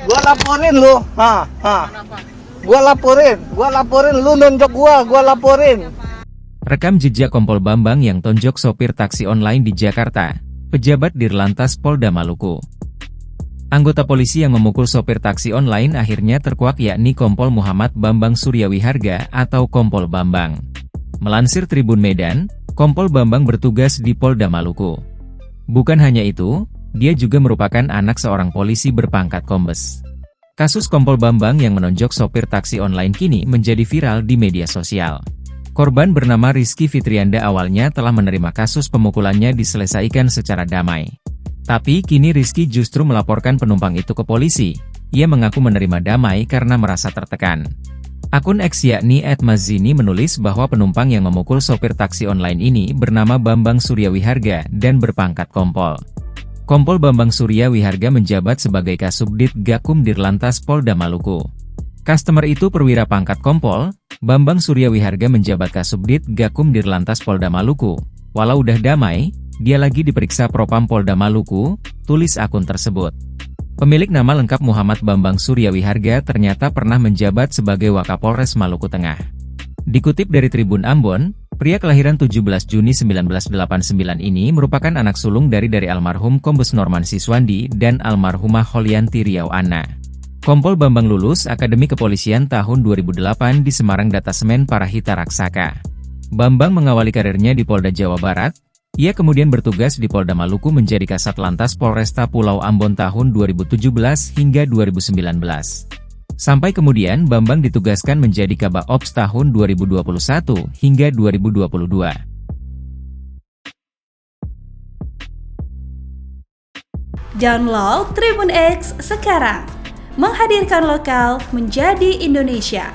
Gua laporin lu. Gua laporin lu nonjok gua laporin. Rekam jejak Kompol Bambang yang tonjok sopir taksi online di Jakarta, pejabat Dirlantas Polda Maluku. Anggota polisi yang memukul sopir taksi online akhirnya terkuak, yakni Kompol Muhammad Bambang Suryawiharga atau Kompol Bambang. Melansir Tribun Medan, Kompol Bambang bertugas di Polda Maluku. Bukan hanya itu, dia juga merupakan anak seorang polisi berpangkat kombes. Kasus Kompol Bambang yang menonjok sopir taksi online kini menjadi viral di media sosial. Korban bernama Rizky Fitrianda awalnya telah menerima kasus pemukulannya diselesaikan secara damai. Tapi kini Rizky justru melaporkan penumpang itu ke polisi. Ia mengaku menerima damai karena merasa tertekan. Akun X yakni @mazini menulis bahwa penumpang yang memukul sopir taksi online ini bernama Bambang Suryawiharga dan berpangkat kompol. Kompol Bambang Suryawiharga menjabat sebagai Kasubdit Gakum Dirlantas Polda Maluku. Customer itu perwira pangkat kompol. Bambang Suryawiharga menjabat Kasubdit Gakum Dirlantas Polda Maluku. Walau udah damai, dia lagi diperiksa Propam Polda Maluku, tulis akun tersebut. Pemilik nama lengkap Muhammad Bambang Suryawiharga ternyata pernah menjabat sebagai Wakapolres Maluku Tengah. Dikutip dari Tribun Ambon, pria kelahiran 17 Juni 1989 ini merupakan anak sulung dari almarhum Kombes Norman Siswandi dan almarhumah Holianti Riau Anna. Kompol Bambang lulus Akademi Kepolisian tahun 2008 di Semarang Datasemen Parahita Raksaka. Bambang mengawali karirnya di Polda Jawa Barat. Ia kemudian bertugas di Polda Maluku menjadi Kasat Lantas Polresta Pulau Ambon tahun 2017 hingga 2019. Sampai kemudian Bambang ditugaskan menjadi Kaba Ops tahun 2021 hingga 2022. Download Tribun X sekarang. Menghadirkan lokal menjadi Indonesia.